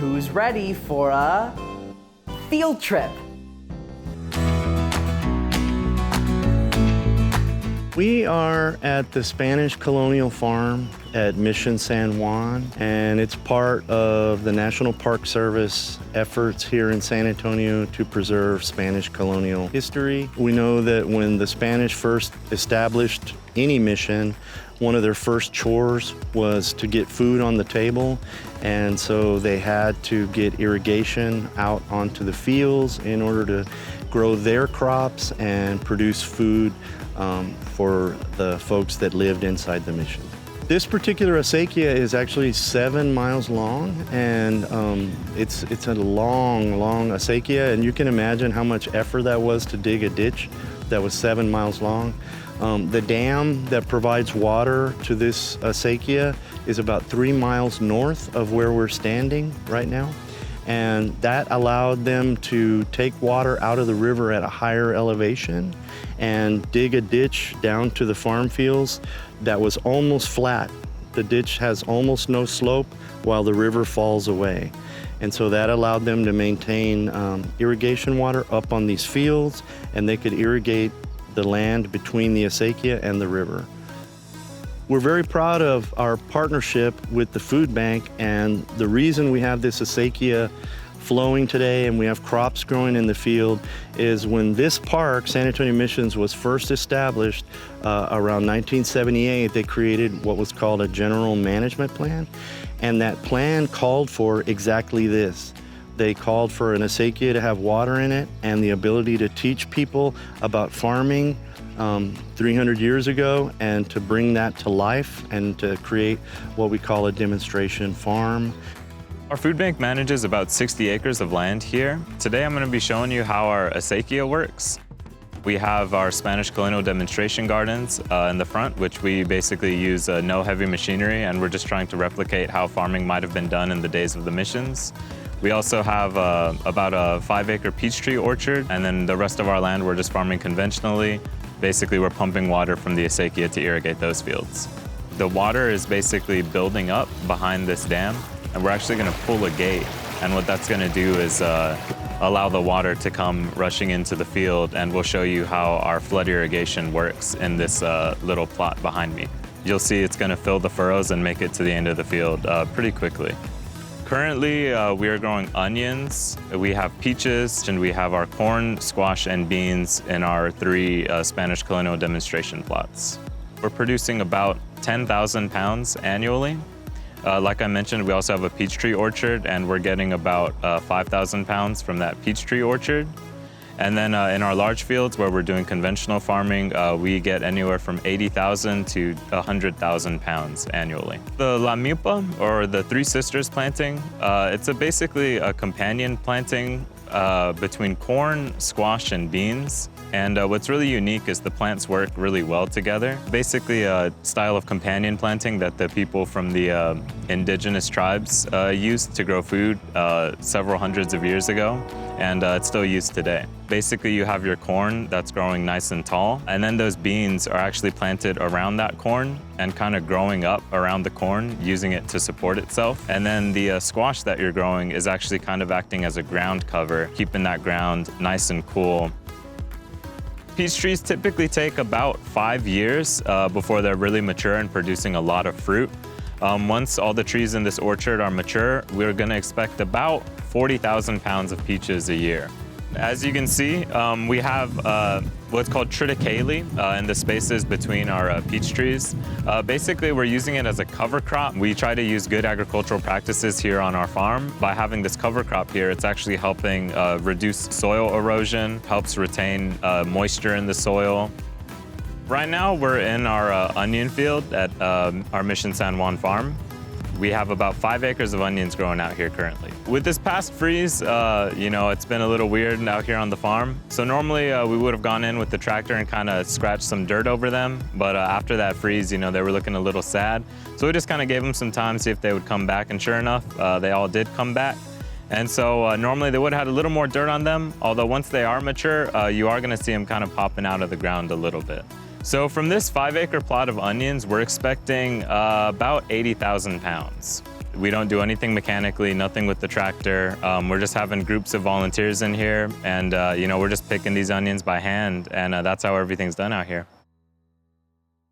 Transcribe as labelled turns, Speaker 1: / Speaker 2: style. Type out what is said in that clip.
Speaker 1: Who's ready for a field trip?
Speaker 2: We are at the Spanish Colonial Farm at Mission San Juan, and it's part of the National Park Service efforts here in San Antonio to preserve Spanish colonial history. We know that when the Spanish first established any mission, one of their first chores was to get food on the table, and so they had to get irrigation out onto the fields in order to grow their crops and produce food for the folks that lived inside the mission. This particular acequia is actually 7 miles long, and it's a long acequia, and you can imagine how much effort that was to dig a ditch that was 7 miles long. The dam that provides water to this acequia is about 3 miles north of where we're standing right now. And that allowed them to take water out of the river at a higher elevation and dig a ditch down to the farm fields that was almost flat. The ditch has almost no slope while the river falls away. And so that allowed them to maintain irrigation water up on these fields, and they could irrigate the land between the acequia and the river. We're very proud of our partnership with the food bank, and the reason we have this acequia flowing today and we have crops growing in the field is when this park, San Antonio Missions, was first established around 1978, they created what was called a general management plan, and that plan called for exactly this. They called for an acequia to have water in it and the ability to teach people about farming 300 years ago, and to bring that to life and to create what we call a demonstration farm.
Speaker 3: Our food bank manages about 60 acres of land here. Today I'm going to be showing you how our acequia works. We have our Spanish colonial demonstration gardens in the front, which we basically use no heavy machinery, and we're just trying to replicate how farming might have been done in the days of the missions. We also have about a 5-acre peach tree orchard, and then the rest of our land we're just farming conventionally. Basically, we're pumping water from the acequia to irrigate those fields. The water is basically building up behind this dam, and we're actually going to pull a gate. And what that's going to do is allow the water to come rushing into the field, and we'll show you how our flood irrigation works in this little plot behind me. You'll see it's going to fill the furrows and make it to the end of the field pretty quickly. Currently, we are growing onions, we have peaches, and we have our corn, squash, and beans in our 3 Spanish colonial demonstration plots. We're producing about 10,000 pounds annually. Like I mentioned, we also have a peach tree orchard, and we're getting about 5,000 pounds from that peach tree orchard. And then in our large fields where we're doing conventional farming, we get anywhere from 80,000 to 100,000 pounds annually. The La Milpa, or the Three Sisters planting, it's basically a companion planting between corn, squash, and beans. And what's really unique is the plants work really well together. Basically a style of companion planting that the people from the indigenous tribes used to grow food several hundreds of years ago, and it's still used today. Basically, you have your corn that's growing nice and tall, and then those beans are actually planted around that corn and kind of growing up around the corn, using it to support itself. And then the squash that you're growing is actually kind of acting as a ground cover, keeping that ground nice and cool. Peach trees typically take about 5 years before they're really mature and producing a lot of fruit. Once all the trees in this orchard are mature, we're going to expect about 40,000 pounds of peaches a year. As you can see, we have what's called triticale in the spaces between our peach trees. Basically, we're using it as a cover crop. We try to use good agricultural practices here on our farm. By having this cover crop here, it's actually helping reduce soil erosion, helps retain moisture in the soil. Right now, we're in our onion field at our Mission San Juan farm. We have about 5 acres of onions growing out here currently. With this past freeze, it's been a little weird out here on the farm. So normally we would have gone in with the tractor and kind of scratched some dirt over them. But after that freeze, they were looking a little sad. So we just kind of gave them some time to see if they would come back. And sure enough, they all did come back. And so normally they would have had a little more dirt on them. Although once they are mature, you are going to see them kind of popping out of the ground a little bit. So from this 5-acre plot of onions, we're expecting about 80,000 pounds. We don't do anything mechanically, nothing with the tractor. We're just having groups of volunteers in here, and we're just picking these onions by hand, and that's how everything's done out here.